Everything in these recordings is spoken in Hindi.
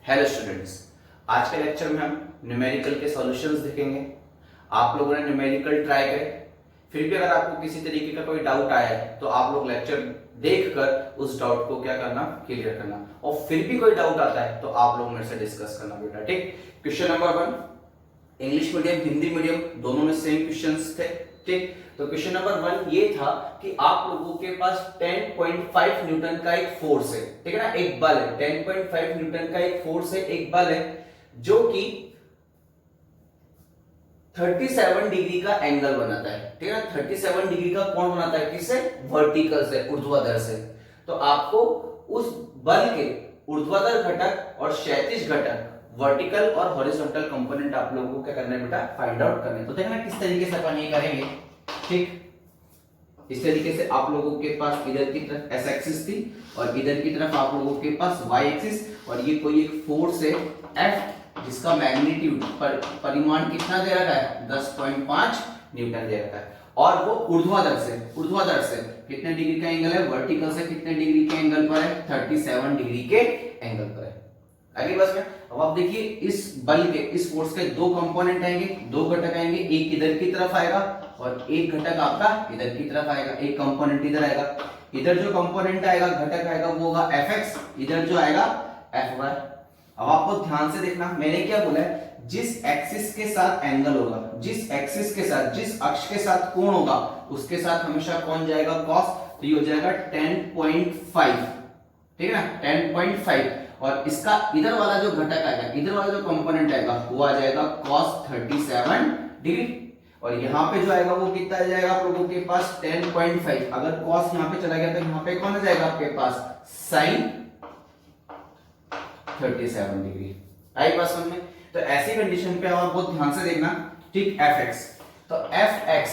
हेलो स्टूडेंट्स, आज के लेक्चर में हम न्यूमेरिकल के सॉल्यूशंस देखेंगे। आप लोगों ने न्यूमेरिकल ट्राई करे, फिर भी अगर आपको किसी तरीके का कोई डाउट आया है तो आप लोग लेक्चर देखकर उस डाउट को क्या करना, क्लियर करना। और फिर भी कोई डाउट आता है तो आप लोग मेरे से डिस्कस करना बेटा, ठीक। Question number 1, English medium Hindi medium दोनों में सेम क्वेश्चंस थे, ठीक। तो क्वेश्चन नंबर 1 ये था कि आप लोगों के पास 10.5 न्यूटन का एक फोर्स है, ठीक है ना, एक बल है। 10.5 न्यूटन का एक फोर्स है, एक बल है, जो कि 37 डिग्री का एंगल बनाता है, ठीक है ना। 37 डिग्री का कोण बनाता है, किससे? वर्टिकल से, ऊर्ध्वाधर से। तो आपको उस बल के ऊर्ध्वाधर घटक और क्षैतिज घटक, वर्टिकल और हॉरिजॉन्टल कंपोनेंट आप लोगों को क्या करना है बेटा, फाइंड आउट करना है। तो देखना किस तरीके से अपन ये करेंगे, ठीक। इस तरीके से आप लोगों के पास इधर की तरफ एस एक्सिस थी और इधर की तरफ आप लोगों के पास वाई एक्सिस, और ये कोई एक फोर्स है एफ, जिसका मैग्नीट्यूड परिमाण कितना दे रखा है, 10.5 न्यूटन दे रखा है। और वो ऊर्ध्वाधर से कितने डिग्री का एंगल है, वर्टिकल से कितने डिग्री के एंगल पर है, 37 डिग्री के एंगल पर है। आगे बस में अब आप देखिए, इस बल के, इस फोर्स के दो कंपोनेंट आएंगे, दो घटक आएंगे, एक इधर की तरफ आएगा और एक घटक आपका इधर की तरफ आएगा। एक कंपोनेंट इधर आएगा, इधर जो कंपोनेंट आएगा, घटक आएगा, वो होगा Fx, इधर जो आएगा Fy। अब आपको ध्यान से देखना, मैंने क्या बोला है, जिस एक्सिस के साथ एंगल होगा, जिस एक्सिस के साथ, जिस अक्ष के साथ कोण होगा, उसके साथ हमेशा कौन जाएगा, cos। तो ये हो जाएगा 10.5, ठीक है ना, 10.5। और इसका इधर वाला जो घटक आएगा, इधर वाला जो कंपोनेंट आएगा, वो आ जाएगा cos 37 डिग्री। और यहाँ पे जो आएगा वो कितना आ जाएगा आप लोगों के पास, 10.5। अगर cos यहाँ पे चला गया तो यहाँ पे कौन आ जाएगा आपके पास, sin 37 डिग्री। आई बात समझ में? तो ऐसी कंडीशन पे आप बहुत ध्यान से देखना, ठीक। Fx, तो Fx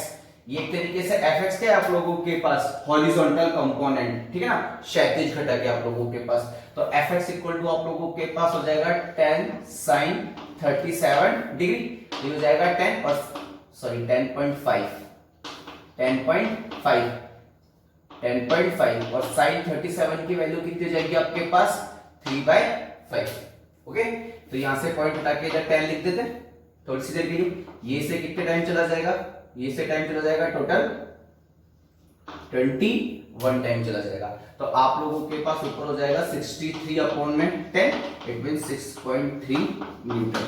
ये एक तरीके से Fx क्या है आप लोगों के पास, हॉरिजॉन्टल कंपोनेंट, ठीक है ना, क्षैतिज घटक है आप लोगों के पास। तो Fx इक्वल टू आप लोगों के पास हो जाएगा 10 sin 37 डिग्री। ये हो जाएगा 10 और सॉरी 10.5 और sin 37 की वैल्यू कितनी हो जाएगी आपके पास, 3/5। ओके, तो यहां से पॉइंट हटा के इधर 10 लिख देते हैं थोड़ी सी देर के लिए। ये से कितने टाइम चला जाएगा, ये से टाइम चला जाएगा टोटल 21 टाइम चला जाएगा। तो आप लोगों के पास ऊपर हो जाएगा 63 अपॉन में 10, इट मींस 6.3 न्यूटन।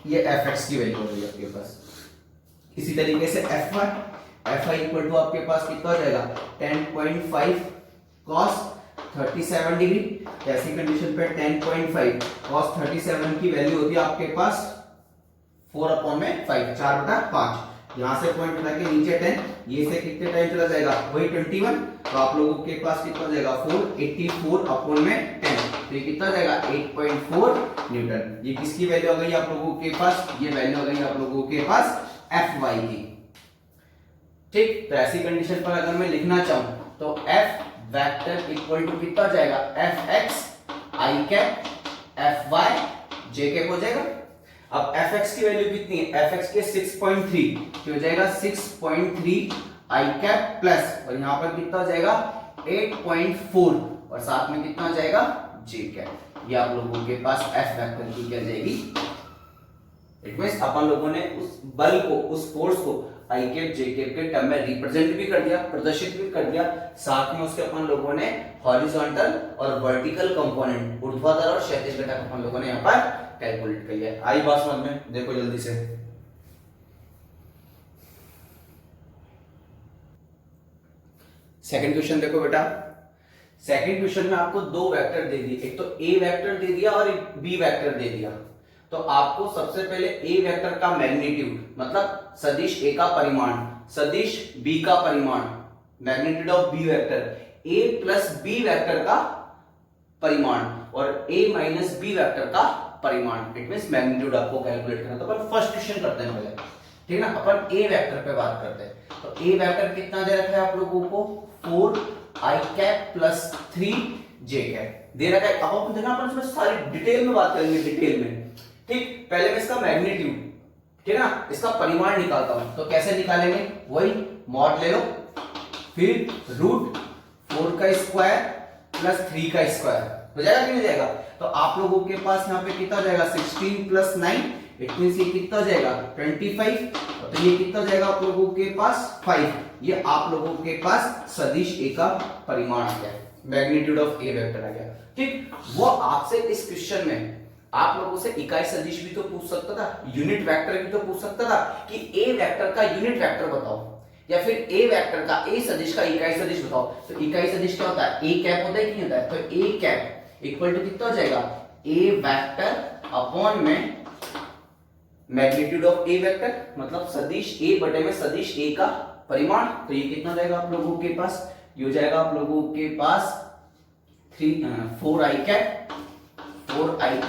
ये Fx की वैल्यू हो गई आपके पास। इसी तरीके से Fy इक्वल टू आपके पास कितना हो जाएगा, 10.5 cos 37 डिग्री। ऐसी कंडीशन पे 10.5 cos 37 की वैल्यू होती है आपके पास 4/5, 4/5। यहां से पॉइंट उठा के नीचे 10, ये से कितने टाइम चला जाएगा, वही 21। तो आप लोगों के पास कितना हो जाएगा, 484 अपॉन में 10। तो ये कितना जाएगा, 8.4 न्यूटन। ये किसकी वैल्यू आ गई आप लोगों के पास, ये वैल्यू आ गई आप लोगों के पास Fy की, ठीक। तो ऐसी कंडीशन पर अगर मैं लिखना चाहूं तो F वेक्टर इक्वल टू कितना हो जाएगा, Fx i cap Fy j cap हो जाएगा। अब Fx की वैल्यू कितनी है, Fx के 6.3, तो हो जाएगा 6.3 i कैप प्लस, और यहां पर कितना हो जाएगा 8.4, और साथ में कितना हो जाएगा j कैप। ये आप लोगों के पास F वेक्टर की क्या जाएगी, इट मींस अपन लोगों ने उस बल को, उस फोर्स को आई कैप जे कैप के टर्म में रिप्रेजेंट भी कर दिया, प्रदर्शित भी कर दिया। साथ में उसके अपन लोगों ने हॉरिजॉन्टल और वर्टिकल कंपोनेंट, ऊर्ध्वाधर और क्षैतिज घटक अपन लोगों ने यहाँ पर कैलकुलेट कर लिया। आई बात समझ में? देखो जल्दी से, सेकंड क्वेश्चन देखो बेटा। सेकंड क्वेश्चन में आपको दो वेक्टर दे दिए, एक तो ए वेक्टर दे दिया और एक बी वेक्टर दे दिया। तो आपको सबसे पहले ए वेक्टर का मैग्नीट्यूड, मतलब सदिश ए का परिमाण, सदिश बी का परिमाण, magnitude of b vector, a plus B vector का परिमाण और ए माइनस बी वेक्टर का परिमाण, इट मींस मैग्नीट्यूड आपको कैलकुलेट करना। तो अपन फर्स्ट क्वेश्चन करते हैं पहले, ठीक है ना। अपन ए वेक्टर पे बात करते हैं। तो ए वेक्टर कितना दे रखा है आप लोगों को, 4 i cap plus 3 j cap दे रखा है। अब अपन देखना, अपन इसमें सारी डिटेल में बात करेंगे, डिटेल में, ठीक। पहले मैं इसका मैग्नीट्यूड, ठीक है ना, इसका परिमाण निकालता हूं। तो कैसे निकालेंगे, वही मॉड ले लो, फिर रूट 4 का स्क्वायर प्लस 3 का स्क्वायर हो जाएगा कि नहीं जाएगा? तो आप लोगों के पास यहाँ पे कितना हो जाएगा 16 प्लस 9, इट मींस ये कितना हो जाएगा 25, तो ये कितना हो जाएगा आप लोगों के पास 5। ये आप लोगों के पास सदिश ए का परिमाण आ गया, मैग्नीट्यूड ऑफ ए वेक्टर आ गया। ठीक, वो आपसे इस क्वेश्चन में आप लोगों से इकाई सदिश भी तो पूछ सकता था, यूनिट वेक्टर भी तो पूछ सकता था कि ए वेक्टर का यूनिट वेक्टर बताओ, या फिर ए वेक्टर का ए सदिश का इकाई सदिश बताओ। तो इकाई सदिश क्या होता है? ए कैप होता है कि नहीं होता है? तो ए कैप इक्वल टू कितना हो जाएगा? ए वेक्टर अपॉन में मैग्नीट्यूड ऑफ ए वेक्टर, मतलब सदिश ए बटे में सदिश ए का परिमाण। तो ये कितना जाएगा आप लोगों के पास? ये हो जाएगा आप लोगों के पास 4i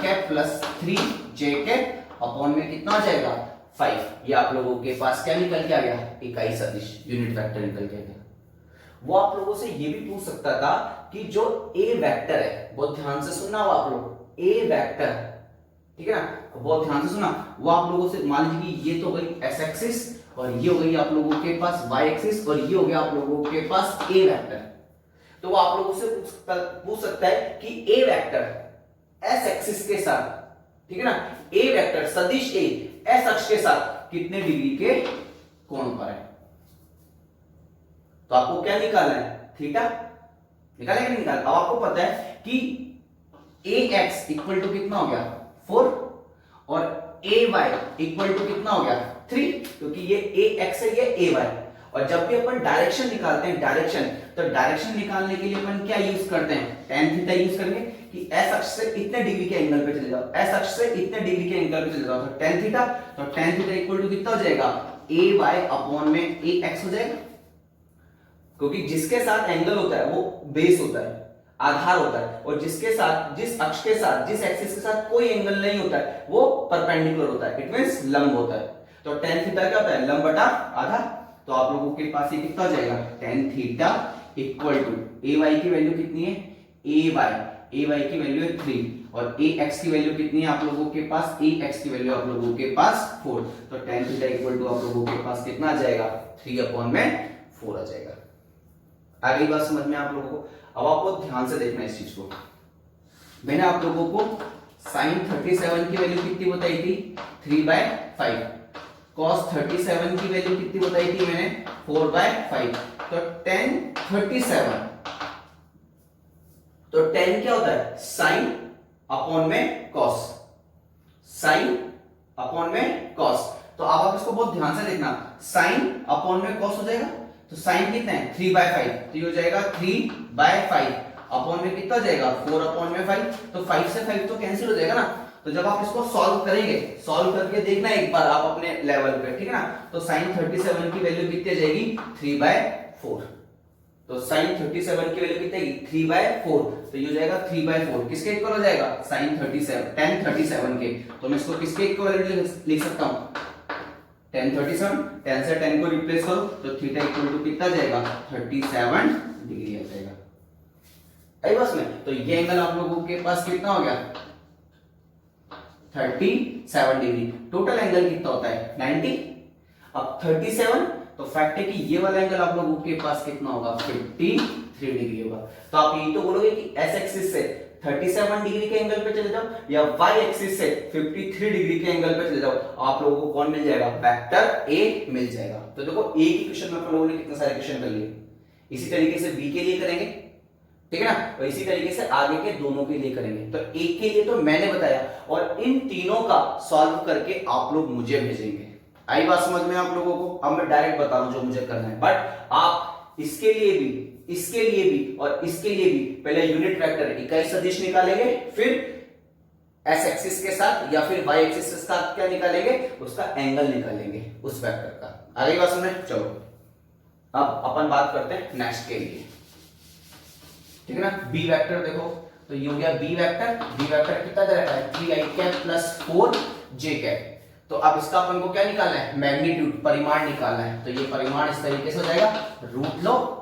cap plus 3j cap upon में कितना हो जाएगा 5। ये आप लोगों के पास क्या निकल के आ गया? इकाई सदिश, यूनिट वेक्टर निकल के आ गया। वो आप लोगों से ये भी पूछ सकता था कि जो ए वेक्टर है, बहुत ध्यान से सुनना हो आप लोग, ए वेक्टर, ठीक है ना, बहुत ध्यान से सुना। वो आप लोगों से मान लीजिए कि ये तो गई एस एक्सिस और ये हो गई आप लोगों के पास वाई एक्सिस और ये हो गया आप लोगों के पास ए वेक्टर। तो वो आप लोगों से पूछ सकता है कि ए वेक्टर एस एक्सिस के साथ, ठीक है ना, ए वेक्टर सदिश ए एस अक्ष के साथ कितने डिग्री के कोण पर है? तो आपको क्या निकालना है? थीटा निकालेंगे नहीं निकाल। अब आपको पता है कि ए एक्स इक्वल टू कितना हो गया 4 और ए वाई इक्वल टू कितना हो गया 3, क्योंकि ये ए एक्स है ये ए वाई। और जब भी अपन डायरेक्शन निकालते हैं डायरेक्शन, तो डायरेक्शन निकालने के लिए अपन क्या यूज करते हैं? tan थीटा यूज करेंगे कि एस अक्ष से इतने डिग्री के एंगल पे चले जाओ, एस अक्ष से इतने डिग्री के एंगल पे चले जाओ, तो tan थीटा, तो tan थीटा इक्वल टू कितना हो जाएगा? ए वाई अपॉन में ए एक्स हो जाएगा, क्योंकि जिसके साथ एंगल होता है वो बेस होता है, आधार होता है, और जिसके साथ, जिस अक्ष के साथ, जिस एक्सिस के साथ कोई एंगल नहीं होता है वो परपेंडिकुलर होता है, इट मींस लंब होता है। तो tan थीटा क्या होता है? लंब बटा आधार। तो आप लोगों के पास ये कितना हो जाएगा? tan theta equal to a y की वैल्यू कितनी है? ए वाई की वैल्यू है 3 और ए एक्स की वैल्यू कितनी है आप लोगों के पास? ए एक्स की वैल्यू आप लोगों के पास 4। तो tan थीटा इक्वल टू आप लोगों के पास कितना आ जाएगा? 3 अपॉन में 4 आ जाएगा। आ गई बात समझ में आप लोगों को? अब आपको ध्यान से देखना इस चीज को। मैंने आप लोगों को sin 37 की वैल्यू कितनी बताई थी? 3/5। cos 37 की वैल्यू कितनी बताई थी मैंने? 4/5। तो tan 37, तो tan क्या होता है? sin अपॉन में cos, sin अपॉन में cos। तो अब आप इसको बहुत ध्यान से देखना, sin अपॉन में cos हो जाएगा। तो sin कितना है? 3/5, तो ये हो जाएगा 3/5 अपॉन में कितना हो जाएगा? 4 अपॉन में 5। तो 5 से 5 तो कैंसिल हो जाएगा ना। तो जब आप इसको सॉल्व करेंगे, सॉल्व करके देखना एक बार आप अपने लेवल पे, ठीक है ना। तो sin 37 की वैल्यू कितनी आ जाएगी? 3/4। तो sin 37 की वैल्यू कितनी आएगी? 3/4। तो ये हो जाएगा 3/4 किसके इक्वल हो जाएगा? sin 37, tan 37 के। तो मैं इसको किसके इक्वल लिख सकता हूं? tan 37, tan से tan को रिप्लेस करो तो थीटा इक्वल टू कितना जाएगा? 37 डिग्री आ जाएगा। आई बस में, तो ये एंगल आप लोगों के पास कितना हो गया? 37 डिग्री। टोटल एंगल कितना होता है? 90। अब 37, तो फैक्ट है कि ये वाला एंगल आप लोगों के पास कितना होगा? 53 डिग्री होगा। तो आप ये तो बोलोगे कि एस एक्सिस से 37 डिग्री के एंगल पे चले जाओ या वाई एक्सिस से 53 डिग्री के एंगल पे चले जाओ, आप लोगों को कौन मिल जाएगा? वेक्टर ए मिल जाएगा। तो देखो ए की क्वेश्चन में अपन लोगों ने कितने सारे क्वेश्चन कर लिए। इसी तरीके से बी के लिए करेंगे, ठीक है ना, और इसी तरीके से आगे के दोनों के लिए करेंगे। तो एक के लिए तो मैंने बताया और इन तीनों का सॉल्व करके आप लोग मुझे भेजेंगे। आई बात समझ में आप लोगों को? अब मैं डायरेक्ट बता रहा हूं जो मुझे करना है, बट आप इसके लिए भी, इसके लिए भी और इसके लिए भी पहले यूनिट वेक्टर इकाई सदिश निकालेंगे, फिर एस एक्सिस के साथ या फिर वाई एक्सिस के साथ क्या निकालेंगे? उसका एंगल निकालेंगे उस वेक्टर का। आगे बात समझ में? चलो अब अपन बात करते हैं नेक्स्ट के लिए, ठीक है ना। बी वेक्टर देखो, तो ये हो गया बी वेक्टर। बी वेक्टर कितना दे रखा है? 3i cap plus 4j cap. तो अब इसका अपन को क्या निकालना है? मैग्नीट्यूड, परिमाण निकालना है। तो ये परिमाण इस तरीके से हो जाएगा, रूट लो,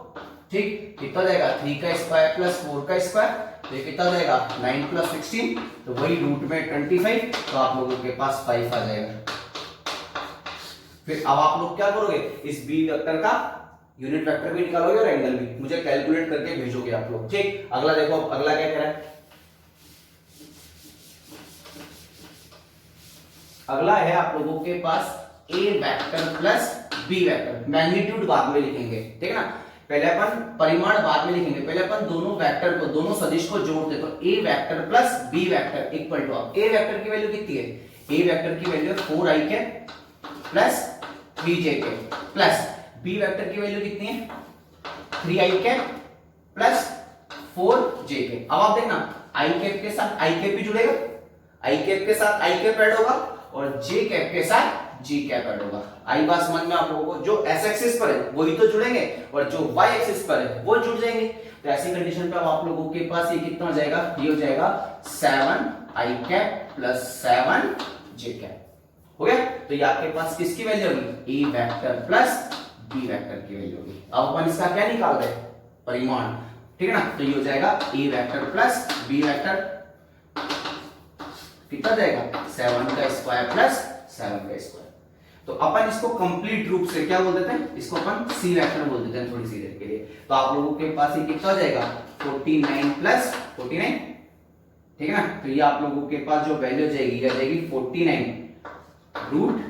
ठीक, कितना जाएगा? 3 का स्क्वायर प्लस 4 का स्क्वायर, तो ये कितना जाएगा? 9 प्लस 16, तो वही रूट में 25, तो आप लोगों के पास 5 आ जाएगा। फिर अब आप लोग क्या करोगे? इस बी वेक्टर का यूनिट वेक्टर भी निकालोगे और एंगल भी, मुझे कैलकुलेट करके भेजोगे आप लोग। ठीक, अगला देखो, अगला क्या कह रहा है, अगला है आप लोगों के पास A vector plus B vector. Magnitude बाद में लिखेंगे, ठीक है ना, पहले अपन परिमाण बाद में लिखेंगे, पहले अपन दोनों वेक्टर को, दोनों सदिश को जोड़ते। तो A vector plus B vector equal to, अब ए वेक्टर की वैल्यू कितनी है, ए वेक्टर की वैल्यू 4i के प्लस 3j के, प्लस बी वेक्टर की वैल्यू कितनी है 3i के प्लस 4j के। अब आप देखना i कैप के साथ i कैप भी जुड़ेगा, i कैप के साथ i कैप ऐड होगा और j कैप के साथ j कैप ऐड होगा। आई बात समझ में आप लोगों को, जो s एक्सिस पर है वही तो जुड़ेंगे और जो y एक्सिस पर है वो जुड़ जाएंगे। तो ऐसी कंडीशन पे अब आप लोगों के पास ये कितना हो जाएगा, ये हो जाएगा 7i cap plus 7j cap, हो गया। तो ये आपके पास किसकी वैल्यू होगी, ए वेक्टर प्लस बी वेक्टर की वैल्यू होगी। अब अपन इसका क्या निकाल रहे हैं, परिमाण, ठीक है ना। तो ये हो जाएगा a vector plus B vector, कितना जाएगा 7 का स्क्वायर प्लस 7 का स्क्वायर। तो अपन इसको कंप्लीट रूप से क्या बोल देते हैं, इसको अपन सी वेक्टर बोल देते हैं थोड़ी सी देर के लिए। तो आप लोगों के पास ये कितना हो जाएगा 49 प्लस 49, ठीक है ना। तो ये आप लोगों के पास जो वैल्यू जाएगी, ये जाएगी 49 रूट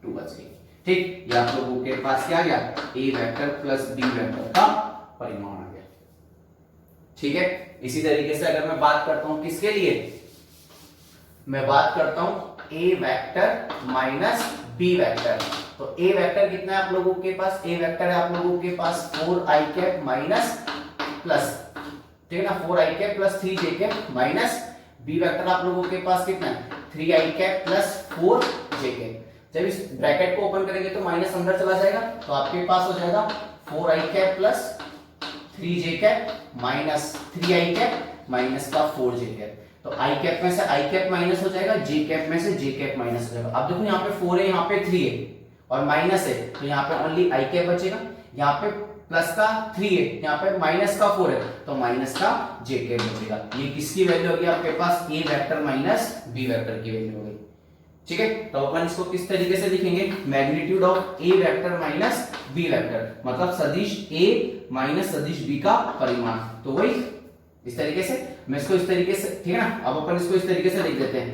2 बचेगी। ठीक, ये आप लोगों के पास क्या आ गया, ए वेक्टर प्लस बी वेक्टर का परिमाण आ गया। ठीक है, इसी तरीके से अगर मैं बात करता हूं किसके लिए, मैं बात करता हूं ए वेक्टर माइनस बी वेक्टर। तो ए वेक्टर कितना है आप लोगों के पास, ए वेक्टर है आप लोगों के पास 4i कैप माइनस प्लस, ठीक है ना, 4i cap plus 3j cap minus b vector आप लोगों के पास कितना है 3i cap plus 4j cap. जब इस ब्रैकेट को ओपन करेंगे तो माइनस अंदर चला जाएगा, तो आपके पास हो जाएगा 4i cap plus 3j cap minus 3i cap minus का 4j कैप। तो i कैप में से i कैप माइनस हो जाएगा, j कैप में से j कैप माइनस हो जाएगा। अब देखो यहाँ पे 4 है, यहाँ पे 3 है और माइनस है, तो यहाँ पे ओनली i कैप बचेगा। यहाँ पे प्लस का 3 है, यहाँ पे माइनस का 4 है, तो माइनस का j कैप बचेगा। ये किसकी वैल्यू होगी आपके पास, a vector minus b vector की वैल्यू होगी। ठीक है, तो अपन इसको किस तरीके से लिखेंगे, magnitude of a vector minus b vector, मतलब सदिश a माइनस सदिश b का परिमाण। तो वही इस तरीके से, मैं इसको इस तरीके से, ठीक है ना। अब अपन इसको इस तरीके से लिख देते हैं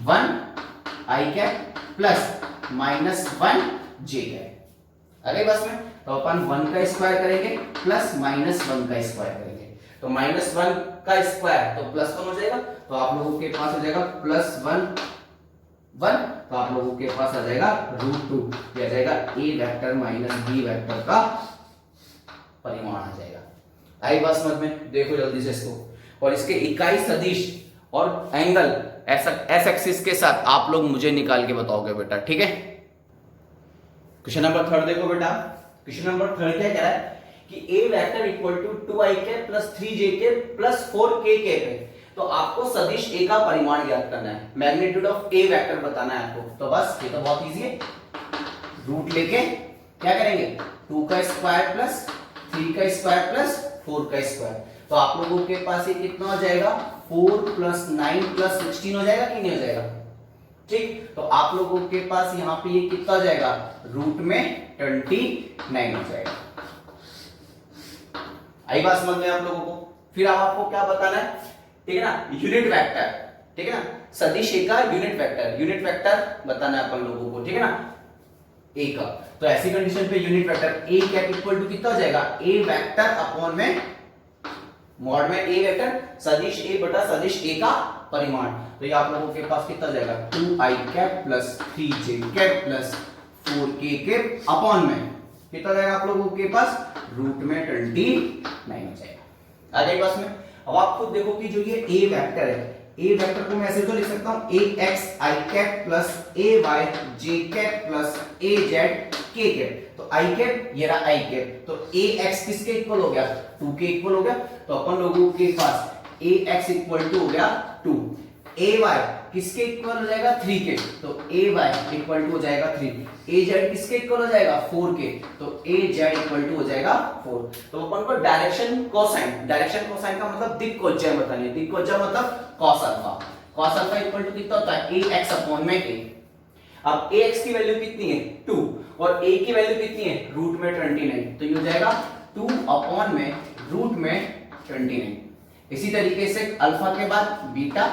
1i cap plus minus 1j cap. अरे बस में तो अपन 1 का स्क्वायर करेंगे प्लस माइनस 1 का स्क्वायर करेंगे, तो माइनस 1 का स्क्वायर तो प्लस 1 हो जाएगा, तो आप लोगों के पास हो जाएगा प्लस 1 तो आप लोगों के पास आ जाएगा रूट 2, आ जाएगा a vector minus b vector का परिमाण आ जाएगा। आई बात समझ में, देखो जल्दी से इसको, और इसके इकाई सदिश और एंगल एस एक्सिस के साथ आप लोग मुझे निकाल के बताओगे बेटा, ठीक है। क्वेश्चन नंबर 3 देखो बेटा, क्वेश्चन नंबर 3 क्या कह रहा है कि a vector equal to 2i cap plus 3j cap plus 4k cap है। तो आपको सदिश a का परिमाण ज्ञात करना है, मैग्नीट्यूड ऑफ a वेक्टर बताना है आपको। तो बस ये तो बहुत इजी है, रूट लेके क्या करेंगे 2 का स्क्वायर प्लस 3 का स्क्वायर प्लस 4 का स्क्वायर। तो आप लोगों के पास ये कितना हो जाएगा 4 प्लस 9 प्लस 16 हो जाएगा कि नहीं हो जाएगा। ठीक, तो आप लोगों के पास यहाँ पे ये कितना हो जाएगा रूट में 29 हो जाएगा। आई बात समझ में आप लोगों को। फिर अब आपको क्या बताना है, ठीक है ना, यूनिट वेक्टर, ठीक है ना, सदिश ए का यूनिट वेक्टर बताना है अपन लोगों को, ठीक है ना, ए का। तो ऐसी कंडीशन पे unit vector a cap equal to कितना हो जाएगा ए वेक्टर अपॉन में मॉड में ए वेक्टर सदिश ए बटा सदिश ए का परिमाण। तो ये आप लोगों के पास कितना जाएगा 2i cap plus 3j cap plus 4k cap upon में कितना जाएगा आप लोगों के पास रूट में 29 हो जाएगा। आ जाएगी बस में। अब आप खुद देखो कि जो ये a वेक्टर है, a वेक्टर को मैं ऐसे तो लिख सकता हूं ax i cap plus ay j cap plus az k cap. तो i कैप ये रहा i कैप, तो ax किसके इक्वल हो गया 2 के इक्वल हो गया। तो अपन लोगों के पास ax इक्वल टू हो गया 2, ay किसके इक्वल हो जाएगा 3 के, तो ay इक्वल टू हो जाएगा 3, az किसके इक्वल हो जाएगा 4 के, तो az इक्वल टू हो जाएगा 4। तो अपन को डायरेक्शन कोसाइन का मतलब दिक्कोज्या बतानी है। दिक्कोज्या मतलब cos अल्फा इक्वल टू कितना होता है ax अपॉन में a। अब ax की वैल्यू कितनी है 2 और a की वैल्यू कितनी है रूट में 29, तो ये हो जाएगा 2 अपॉन में रूट में 29। इसी तरीके से अल्फा के बाद बीटा,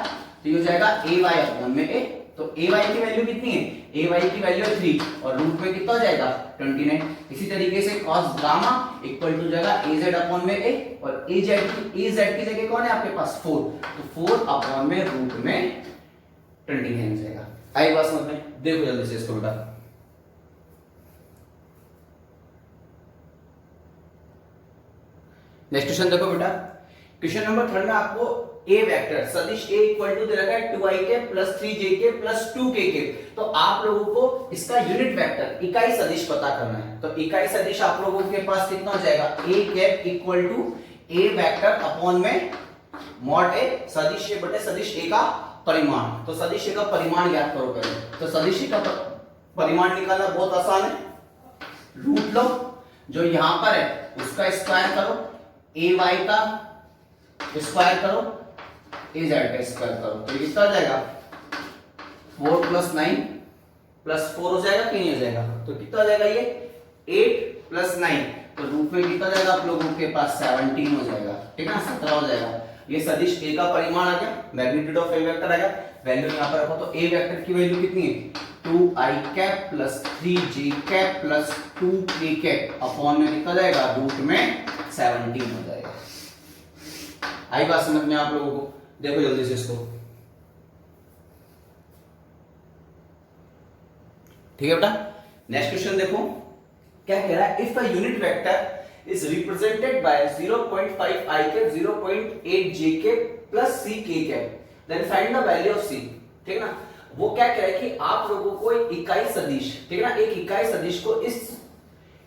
तो ये हो जाएगा ay अपॉन में a, तो ay की वैल्यू कितनी है ay की वैल्यू है 3 और रूट में कितना हो जाएगा 29। इसी तरीके से cos गामा इक्वल टू जाएगा az अपॉन में a और az की जगह कौन है आपके पास 4, तो 4 अपॉन में रूट में 29 हो जाएगा। आई बात समझ में, देखो जल्दी से इसको बेटा। नेक्स्ट क्वेश्चन देखो बेटा, क्वेश्चन नंबर 3 में आपको a वेक्टर सदिश a इक्वल टू दे रखा है 2ik plus 3jk plus 2kk, तो आप लोगों को इसका यूनिट वेक्टर इकाई सदिश पता करना है। तो इकाई सदिश आप लोगों के पास कितना हो जाएगा a cap equal to a vector upon में मॉड a सदिश a बटे सदिश a का परिमाण। तो सदिश a का परिमाण ज्ञात करो पहले। तो सदिश a का परिमाण निकालना बहुत आसान है, रूट लो जो यहां पर है उसका स्क्वायर करो, ay का स्क्वायर करो, az का स्क्वायर करो, तो कितना हो जाएगा 4 प्लस 9 प्लस 4 हो जाएगा कि नहीं हो जाएगा, तो कितना हो जाएगा ये 8 प्लस 9, तो रूट में कितना जाएगा आप लोगों के पास 17 हो जाएगा, ठीक है ना 17 हो जाएगा। ये सदिश a का परिमाण आ गया, मैग्नीट्यूड ऑफ a वेक्टर आ गया, वैल्यू यहां पर रखो, तो a वेक्टर की वैल्यू कितनी है 2i cap plus 3j cap plus 2k cap upon में कितना जाएगा रूट में 17 हो जाएगा। आई बात समझ में आप लोगों को, देखो जल्दी से इसको, ठीक है बेटा। नेक्स्ट क्वेश्चन देखो क्या कह रहा है, if a unit vector is represented by 0.5 i cap 0.8 j cap plus c k cap, then find the value of c, ठीक है ना। वो क्या कह रहा है कि आप लोगों को एक इकाई सदिश, ठीक है ना, एक इकाई सदिश को इस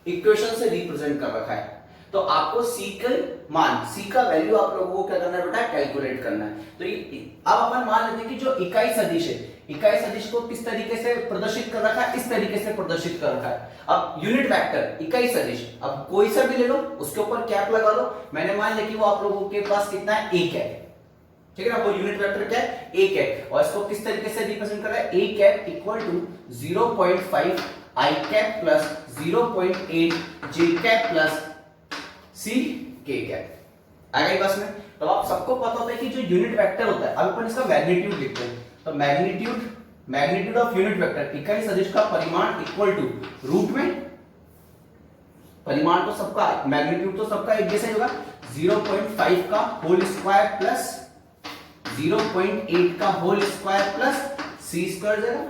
इक्वेशन से रिप्रेजेंट कर रखा है, तो आपको c का मान, c का वैल्यू आप लोगों को क्या करना है बेटा कैलकुलेट करना है। तो अब अपन मान लेते हैं कि जो इकाई सदिश है, इकाई सदिश को किस तरीके से प्रदर्शित कर रखा है, इस तरीके से प्रदर्शित कर रखा है। अब यूनिट वेक्टर इकाई सदिश, अब कोई सा भी ले लो उसके ऊपर कैप लगा दो, मैंने मान लिया कि वो आप लोगों के पास कितना है a कैप, ठीक है ना, वो यूनिट वेक्टर क्या है a कैप, और इसको किस तरीके से रिप्रेजेंट कर रहा है a cap equal to 0.5 i cap plus 0.8 j cap plus c k cap. आ गई बस में। तो आप सबको पता होता है कि जो यूनिट वेक्टर होता है, अब अपन इसका मैग्नीट्यूड लिखते हैं, तो मैग्नीट्यूड ऑफ यूनिट वेक्टर इकाई सदिश का परिमाण इक्वल टू रूट में, परिमाण तो सबका, मैग्नीट्यूड तो सबका एक जैसा ही होगा, 0.5 का होल स्क्वायर प्लस 0.8 का whole square plus c square जाएगा।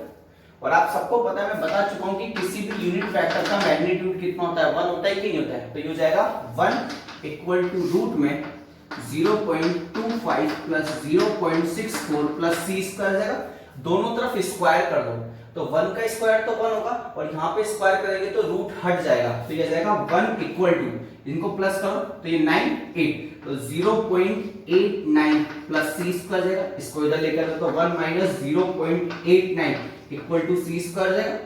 और आप सबको पता है, मैं बता चुका हूं कि किसी भी यूनिट वेक्टर का मैग्नीट्यूड कितना होता है 1 होता है कि नहीं होता है, तो ये हो जाएगा 1 इक्वल टू रूट में 0.25 प्लस 0.64 प्लस c स्क्वायर जाएगा, दोनों तरफ स्क्वायर कर दो, तो 1 का स्क्वायर तो 1 होगा और यहाँ पे स्क्वायर करेंगे तो रूट हट जाएगा, तो ये जाएगा 1 इक्वल टू, इनको प्लस करो तो ये 9 8, तो 0.89 प्लस c स्क्वायर जाएगा, इसको इधर लेकर तो 1 minus 0.89 equal to c square जाएगा।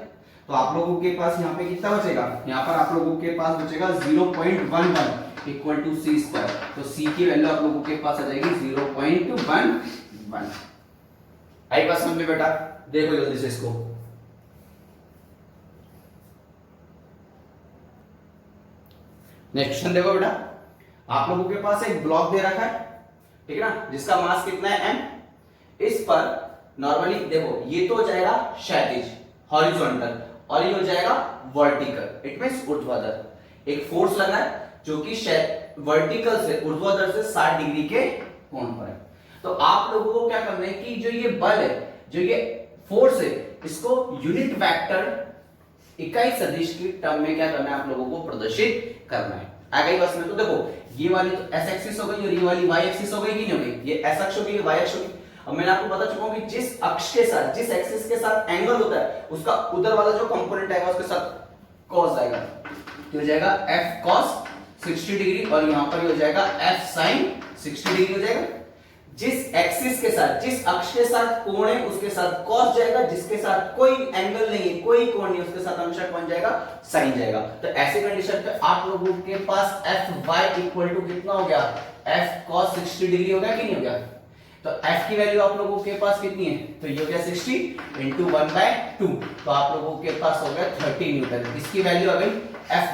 तो आप लोगों के पास यहाँ पे कितना बचेगा, यहाँ पर आप लोगों के पास बचेगा 0.11 इक्वल टू c स्क्वायर, तो c की वैल्यू आप लोगों के पास आ जाएगी 0.11। आई बात समझ में बेटा, देखो जल्दी से इसको। नेक्स्ट क्वेश्चन देखो बेटा, आप लोगों के पास एक ब्लॉक दे रखा है, ठीक है ना, जिसका मास कितना है m, इस पर नॉर्मली देखो ये तो हो जाएगा क्षैतिज हॉरिजॉन्टल और ये हो जाएगा वर्टिकल, इट मींस ऊर्ध्वाधर। एक फोर्स लगा है जो कि वर्टिकल से ऊर्ध्वाधर से 60 डिग्री के कोण पर है। तो आप लोगों को क्या करना है कि जो ये बल है, जो ये फोर्स है, इसको यूनिट वेक्टर इकाई सदिश की टर्म में क्या करना है आप लोगों को प्रदर्शित करना है। आ गई बस में। तो देखो ये वाली तो x एक्सिस हो गई और ये वाली y एक्सिस हो गई कि नहीं हो गई, ये x अक्ष हो गई, ये y अक्ष हो गई। अब मैंने आपको बता चुका हूं कि जिस अक्ष के साथ, जिस एक्सिस के साथ एंगल होता है उसका उधर वाला जो कंपोनेंट आएगा उसके साथ cos आएगा, तो हो जाएगा f cos 60 डिग्री और यहां पर हो जाएगा f sin 60 डिग्री हो जाएगा। जिस एक्सिस के साथ, जिस अक्ष के साथ कोण है उसके साथ cos जाएगा, जिसके साथ कोई एंगल नहीं है, कोई कोण नहीं, उसके साथ अंशक बन जाएगा sin जाएगा। तो ऐसे कंडीशन पे आप लोगों के पास fy इक्वल टू कितना हो गया, f cos 60 डिग्री हो गया कि नहीं हो गया। तो f की वैल्यू आप लोगों के पास कितनी है, तो ये हो गया 60 इंटू 1/2, तो आप लोगों के पास हो गया 30 न्यूटन। इसकी वैल्यू आ गई,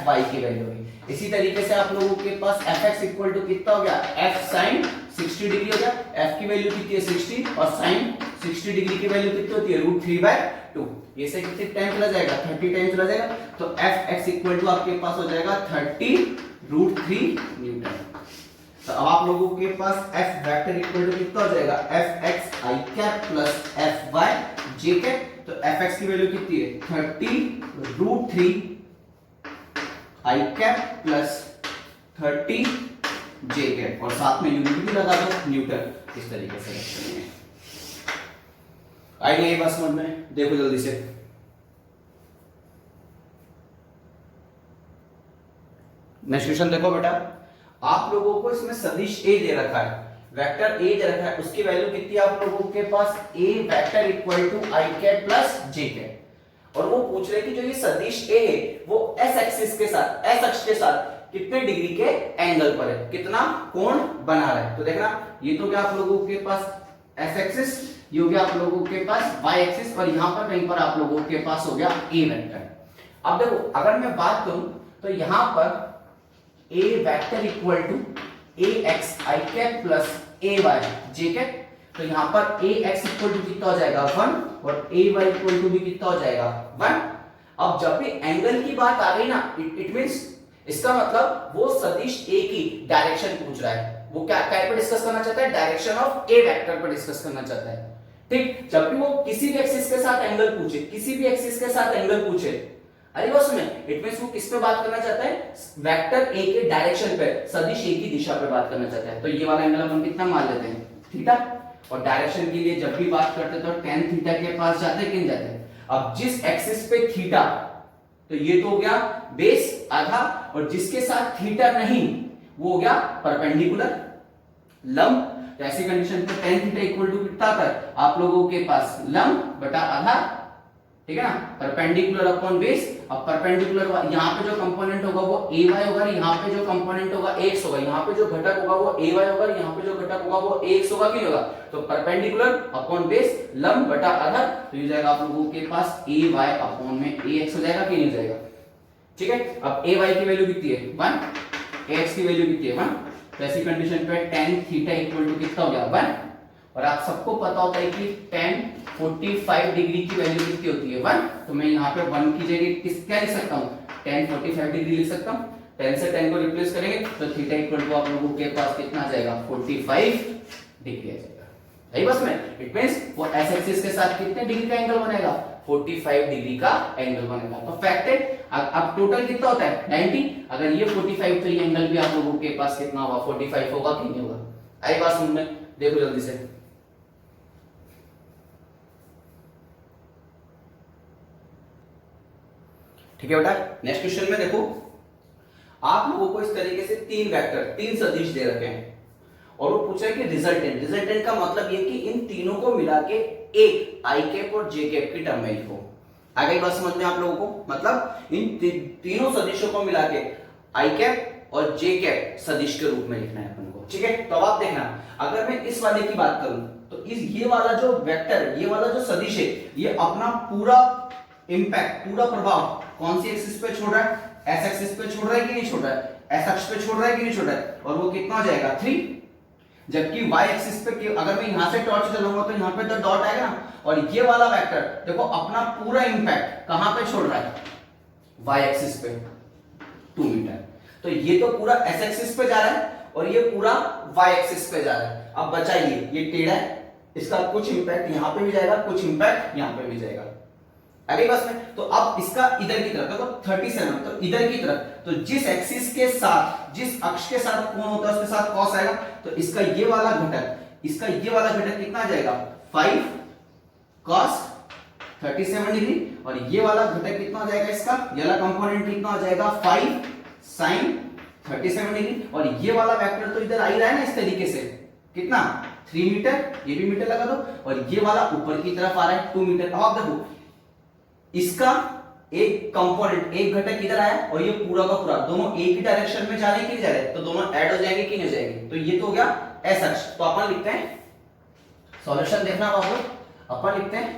fy की वैल्यू हो गई। इसी तरीके से आप लोगों के पास fx इक्वल टू कितना हो गया, f sin 60 डिग्री हो गया। f की वैल्यू कितनी है 60 और sin 60 डिग्री की वैल्यू कितनी होती है √3/2। ये से कितने टाइम चला जाएगा, 30 टाइम चला जाएगा, तो fx इक्वल टू आपके पास हो जाएगा 30√3 न्यूटन। तो अब आप लोगों के पास f वेक्टर इक्वल टू कितना हो जाएगा, fx i cap plus fy j cap. तो fx की वैल्यू कितनी है 30√3 i cap plus 30 j cap, और साथ में यूनिट भी लगा दो न्यूटन। इस तरीके से रख लेंगे। आइए ये बात समझ में, देखो जल्दी से। नेक्स्ट क्वेश्चन देखो बेटा, आप लोगों को इसमें सदिश a दे रखा है, वेक्टर a दे रखा है, उसकी वैल्यू कितनी है आप लोगों के पास, a vector equal to i cap plus j cap. और वो पूछ रहे कि जो ये सदिश a है वो s एक्सिस के साथ, s अक्ष के साथ कितने डिग्री के एंगल पर है, कितना कोण बना रहा है। तो देखना, ये तो क्या आप लोगों के पास s एक्सिस, ये हो गया आप लोगों के पास y एक्सिस, और यहां पर कहीं पर आप लोगों के पास हो गया a वेक्टर। अब देखो, अगर मैं बात करूं तो यहां पर a vector equal to ax i cap plus ay j cap. तो यहां पर ax इक्वल टू कितना हो जाएगा 1 और ay इक्वल टू भी कितना हो जाएगा 1। अब जब भी एंगल की बात आ गई ना, इट मींस इसका मतलब वो सदिश a की डायरेक्शन पूछ रहा है। वो क्या पर डिस्कस करना चाहता है, डायरेक्शन ऑफ a वेक्टर पर डिस्कस करना चाहता है। ठीक, जब भी वो किसी भी एक्सिस के साथ एंगल पूछे, किसी भी एक्सिस के साथ एंगल पूछे, अरे बस में इट मींस वो किस पे बात करना चाहता है, वेक्टर a के डायरेक्शन पे, सदिश a की दिशा पे बात करना चाहता है। तो ये वाला एंगल हम कितना मान लेते हैं, थीटा। और डायरेक्शन के लिए जब भी बात करते तो tan थीटा के पास जाते हैं, किन जाते हैं। अब जिस एक्सिस पे थीटा, तो ये तो हो गया बेस आधा, और जिसके साथ थीटा नहीं वो हो गया परपेंडिकुलर, लंब। तो ऐसी कंडीशन पे tan थीटा इक्वल टू कितना आता है आप लोगों के पास, लंब बटा आधा, ठीक है ना, परपेंडिकुलर अपॉन बेस। अब परपेंडिकुलर यहाँ पे जो कंपोनेंट होगा वो ay होगा, यहाँ पे जो कंपोनेंट होगा ax होगा, यहाँ पे जो घटक होगा वो ay होगा, यहाँ पे जो घटक होगा वो ax होगा, क्यों होगा, तो परपेंडिकुलर अपॉन बेस, लंब बटा आधा। तो ये जाएगा आप लोगों के पास ay अपॉन में ax हो जाएगा, क्यों नहीं जाएगा, ठीक है। अब ay की वैल्यू कितनी है 1, ax की वैल्यू कितनी है 1। तो ऐसी कंडीशन पे tan थीटा इक्वल टू कितना हो गया 1। और आप सबको पता होता है कि tan 45 डिग्री की वैल्यू कितनी होती है 1। तो मैं यहाँ पे 1 की जगह किस क्या लिख सकता हूँ, tan 45 डिग्री लिख सकता हूँ। tan से tan को रिप्लेस करेंगे तो थीटा इक्वल टू आप लोगों के पास कितना आ जाएगा 45 डिग्री आ जाएगा। सही बस में, इट मींस वो एस एक्सिस के साथ कितने डिग्री का एंगल बनेगा, 45 डिग्री का एंगल बनेगा। तो फैक्ट है, अब टोटल कितना होता है 90, अगर ये 45 तो ये एंगल भी आप लोगों के पास कितना होगा 45 होगा कि नहीं होगा। आई बात समझ में, देखो जल्दी से। ठीक है बेटा, नेक्स्ट क्वेश्चन में देखो, आप लोगों को इस तरीके से तीन वेक्टर, तीन सदिश दे रखे हैं, और वो पूछा है कि रिजल्टेंट, रिजल्टेंट का मतलब ये कि इन तीनों को मिला के एक आई कैप और जे कैप की टर्म में लिखो। आ गई बात समझ में आप लोगों को, मतलब इन तीनों सदिशों को मिला के आई कैप और जे कैप सदिश के रूप में लिखना है अपन को, ठीक है। तो अब आप देखना, अगर मैं इस वाले की बात करूं तो इस ये वाला जो वेक्टर, ये वाला जो सदिश है, ये अपना पूरा इंपैक्ट, पूरा प्रभाव कौन सी एक्सिस पे छोड़ रहा है, एस एक्सिस पे छोड़ रहा है कि नहीं छोड़ रहा है, एस अक्ष पे छोड़ रहा है कि नहीं छोड़ रहा है, और वो कितना हो जाएगा 3। जबकि y एक्सिस पे अगर मैं यहां से टॉर्च चलाऊंगा तो यहां पे तो डॉट आएगा ना, और ये वाला वेक्टर देखो अपना पूरा इंपैक्ट कहां पे छोड़ रहा है, y एक्सिस पे 2 मीटर। तो ये तो पूरा s एक्सिस पे जा रहा है और ये पूरा y एक्सिस पे जा रहा है। अब बचा ये टेढ़ा है, इसका कुछ इंपैक्ट यहां पे भी जाएगा, कुछ इंपैक्ट यहां पे भी जाएगा। अगली बस में, तो अब इसका इधर की तरफ देखो 37, तो इधर की तरफ, तो जिस एक्सिस के साथ, जिस अक्ष के साथ कोण होता है उसके साथ कॉस आएगा, तो इसका ये वाला घटक, इसका ये वाला घटक कितना आ जाएगा 5 cos 37 डिग्री, और ये वाला घटक कितना आ जाएगा, इसका ये वाला कंपोनेंट कितना आ जाएगा 5 sin 37 डिग्री, और ये वाला वेक्टर तो इधर आ ही रहा है ना इस तरीके से, कितना 3 मीटर, ये भी मीटर लगा दो, और ये वाला ऊपर की तरफ आ रहा है 2 मीटर। अब आप देखो इसका एक कंपोनेंट, एक घटक इधर आया और ये पूरा का पूरा दोनों एक ही डायरेक्शन में जा रहे हैं कि नहीं जा रहे, तो दोनों ऐड हो जाएंगे कि नहीं हो जाएंगे। तो ये तो हो गया एस अक्ष, तो अपन लिखते हैं सॉल्यूशन देखना बाबू, अपन लिखते हैं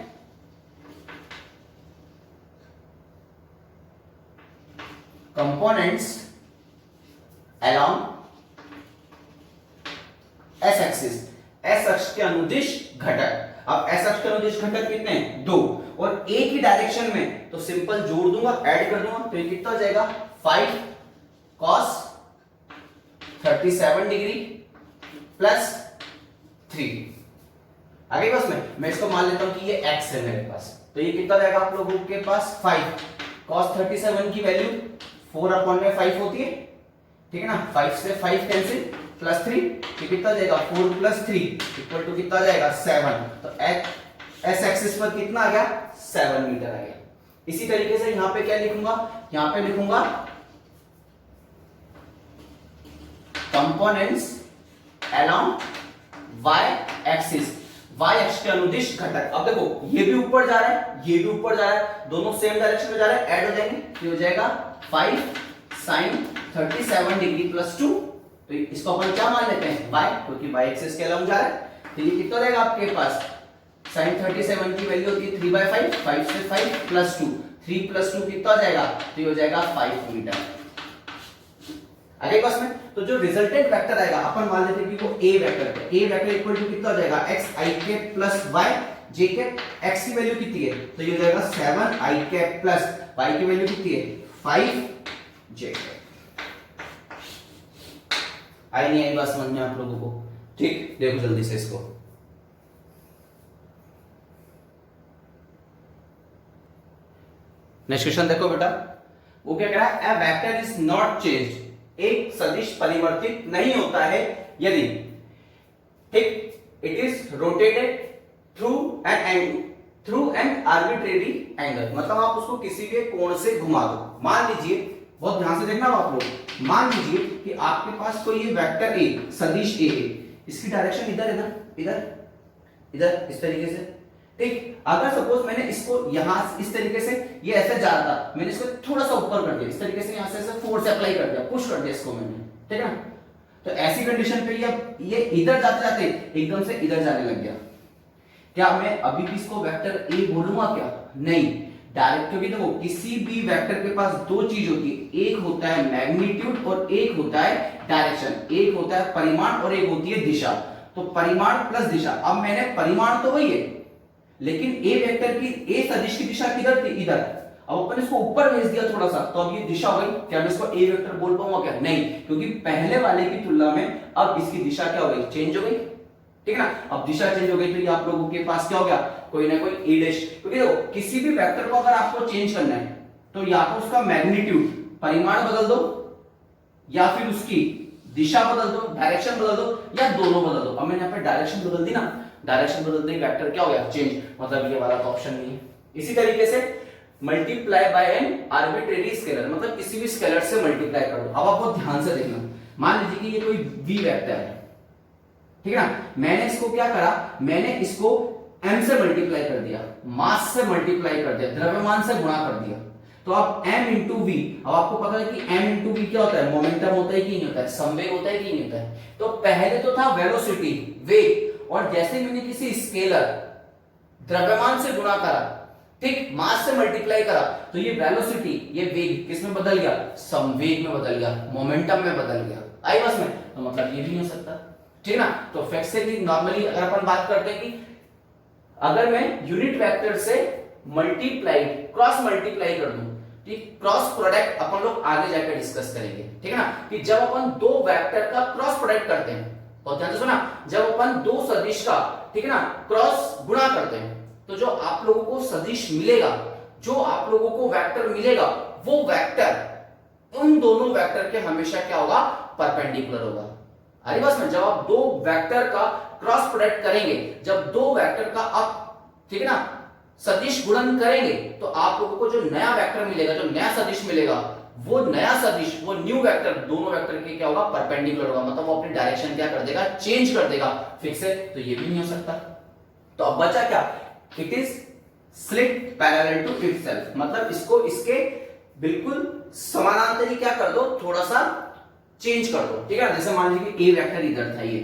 components along S axis, S अक्ष के अनुदिश घटक। अब एस अक्ष के अनुदिश घटक कितने हैं? 2, और एक ही डायरेक्शन में, तो सिंपल जोड़ दूंगा, ऐड कर दूंगा, तो ये कितना हो जाएगा 5 cos 37 डिग्री प्लस 3। आगे बस मैं इसको मान लेता हूं कि ये x है मेरे पास, तो ये कितना जाएगा आप लोगों के पास 5 cos 37 की वैल्यू 4/5 होती है, ठीक है ना, 5 से 5 कैंसिल, प्लस 3, ये कितना जाएगा 4 + 3 इक्वल टू कितना जाएगा 7। तो एस एक्सिस पर कितना आ गया 7 मीटर आ गया। इसी तरीके से यहां पे क्या लिखूंगा, यहां पे लिखूंगा components along y axis, y अक्ष के अनुदिश घटक। अब देखो ये भी ऊपर जा रहा है, ये भी ऊपर जा रहा है, दोनों सेम डायरेक्शन में जा रहे हैं, ऐड हो जाएंगे, ये हो जाएगा 5 sin 37 डिग्री प्लस 2। तो इसको अपन क्या मान लेते हैं y, क्योंकि y एक्सिस के अलोंग जा रहा है। तो ये कितना रहेगा आपके पास, sin 37 की वैल्यू होती है 3/5, 5 से 5 प्लस 2, 3 + 2 कितना हो जाएगा, तो ये हो जाएगा 5 मीटर। आगे बस में तो जो रिजल्टेंट वेक्टर आएगा अपन मान लेते हैं कि वो a वेक्टर है, a वेक्टर इक्वल टू कितना हो जाएगा x i cap plus y j cap, x की वैल्यू कितनी है, तो ये हो जाएगा 7 i कैप प्लस y की वैल्यू कितनी है 5 j कैप। आई नहीं आई बात समझ में आप लोगों को? ठीक, देखो जल्दी से इसको, नेक्स्ट क्वेश्चन देखो बेटा, वो क्या कह रहा है, ए वेक्टर इज नॉट चेंज्ड, एक सदिश परिवर्तित नहीं होता है यदि, ठीक, it is rotated through an arbitrary angle, मतलब आप उसको किसी भी कोण से घुमा दो। मान लीजिए, बहुत ध्यान से देखना आप लोग, मान लीजिए कि आपके पास कोई ये वेक्टर ए, सदिश ए है, इसकी डायरेक्शन इधर है ना, इधर इधर इस तरीके से, ठीक। अगर सपोज मैंने इसको यहां इस तरीके से, ये ऐसे जा रहा था, मैंने इसको थोड़ा सा ऊपर कर दिया, इस तरीके से यहां से फोर्स अप्लाई कर दिया, पुश कर दिया इसको मैंने, ठीक है ना, तो ऐसी कंडीशन पे ये इधर जाते जाते एकदम से इधर जाने लग गया, क्या मैं अभी भी इसको वेक्टर ए बोलूंगा क्या? नहीं, डायरेक्ट, क्योंकि देखो किसी भी वेक्टर के पास दो चीज होती है, एक होता है मैग्नीट्यूड और एक होता है डायरेक्शन, एक होता है परिमाण और एक होती है दिशा। तो परिमाण प्लस दिशा, अब मैंने परिमाण तो वही है, लेकिन ए वेक्टर की, ए सदिश की दिशा किधर थी, इधर, अब अपन इसको ऊपर भेज दिया थोड़ा सा, तो अब ये दिशा हो गई, क्या मैं इसको ए वेक्टर बोल पाऊंगा क्या? नहीं, क्योंकि पहले वाले की तुलना में अब इसकी दिशा क्या हो गई, चेंज हो गई, ठीक है ना। अब दिशा चेंज हो गई तो ये आप लोगों के पास क्या हो गया, कोई ना कोई ए डैश, क्योंकि देखो किसी भी वेक्टर को अगर आपको चेंज करना है तो या तो उसका मैग्नीट्यूड, परिमाण बदल दो, या फिर उसकी दिशा बदल दो, डायरेक्शन बदल दो, या दोनों बदल दो। अब मैंने यहाँ पे डायरेक्शन बदल दी ना, डायरेक्शन बदलते ही वेक्टर क्या हो गया, चेंज, मतलब ये वाला तो ऑप्शन नहीं है। इसी तरीके से multiply by an arbitrary scalar, मतलब किसी भी स्केलर से मल्टीप्लाई कर दो। अब आप बहुत ध्यान से देखना, मान लीजिए कि ये कोई v वेक्टर है, ठीक है ना, मैंने इसको क्या करा, मैंने इसको m से मल्टीप्लाई कर दिया, मास से मल्टीप्लाई कर दिया, द्रव्यमान से गुणा कर दिया, तो अब m इंटू वी, अब आपको पता है कि m इंटू वी क्या होता है, मोमेंटम होता है कि नहीं होता है, संवेग होता है कि नहीं होता है। तो पहले तो था वेलोसिटी, वेग, और जैसे मैंने किसी स्केलर द्रव्यमान से गुणा करा, ठीक, मास से मल्टीप्लाई करा, तो ये वेलोसिटी, ये वेग किसमें बदल गया, संवेग में बदल गया, मोमेंटम में बदल गया। आई बस में, तो मतलब ये भी हो सकता, ठीक है ना। तो फैक्ट से भी नॉर्मली अगर अपन बात करते हैं कि अगर मैं यूनिट वेक्टर से मल्टीप्लाई, क्रॉस मल्टीप्लाई कर दूं, ठीक, क्रॉस प्रोडक्ट अपन लोग आगे जाकर डिस्कस करेंगे, ठीक है ना, कि जब अपन दो वेक्टर का क्रॉस प्रोडक्ट करते हैं, और ध्यान से सुना, जब अपन दो सदिश का, ठीक है ना, क्रॉस गुणा करते हैं, तो जो आप लोगों को सदिश मिलेगा, जो आप लोगों को वेक्टर मिलेगा, वो वेक्टर उन दोनों वेक्टर के हमेशा क्या होगा, परपेंडिकुलर होगा। अरे बस में, जब आप दो वेक्टर का क्रॉस प्रोडक्ट करेंगे, जब दो वेक्टर का आप, ठीक है ना, सदिश गुणन करेंगे, तो आप लोगों को जो नया वेक्टर मिलेगा, जो नया सदिश मिलेगा, वो नया सदिश, वो न्यू वेक्टर, दोनों वेक्टर के क्या होगा, परपेंडिकुलर होगा, मतलब वो अपनी डायरेक्शन क्या कर देगा, चेंज कर देगा, फिक्स है, तो ये भी नहीं हो सकता। तो अब बचा क्या, it is slit parallel to itself, मतलब इसको इसके बिल्कुल समानांतर ही क्या कर दो, थोड़ा सा चेंज कर दो, ठीक है। जैसे मान लीजिए कि ए वेक्टर इधर था, ये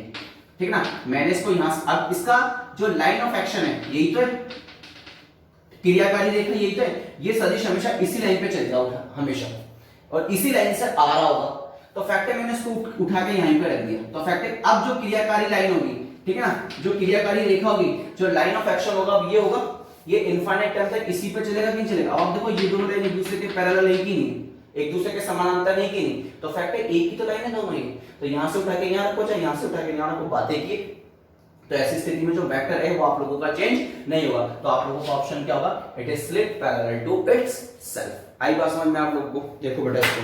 ठीक ना। मैंने इसको यहां से, अब इसका जो लाइन ऑफ एक्शन है यही तो है, क्रियाकारी रेखा यही तो है, ये सदिश हमेशा इसी लाइन पे चल जाओगा हमेशा, और इसी लाइन से आ रहा होगा। तो फैक्टर मैंने इसको उठा के यहीं पे रख दिया। तो फैक्टर अब जो क्रियाकारी लाइन होगी, ठीक है ना, जो क्रियाकारी रेखा होगी, जो लाइन ऑफ एक्शन होगा ये होगा, ये इनफाइनाइट टाइम तक इसी पे चलेगा कि नहीं चलेगा। अब आप देखो ये दोनों लाइन एक दूसरे के पैरेलल है कि नहीं, एक दूसरे के समानांतर नहीं कि नहीं, तो फैक्टर एक ही तो लाइन है दोनों ही। तो यहां से उठा के यहां रखो, चाहे यहां से उठा के यहां रखो, बातें की। तो ऐसी स्थिति में जो वेक्टर है वो आप लोगों का चेंज नहीं होगा। तो आप लोगों का ऑप्शन क्या होगा, it is slit parallel to itself. आई बात समझ में आप लोगों को। देखो बेटा इसको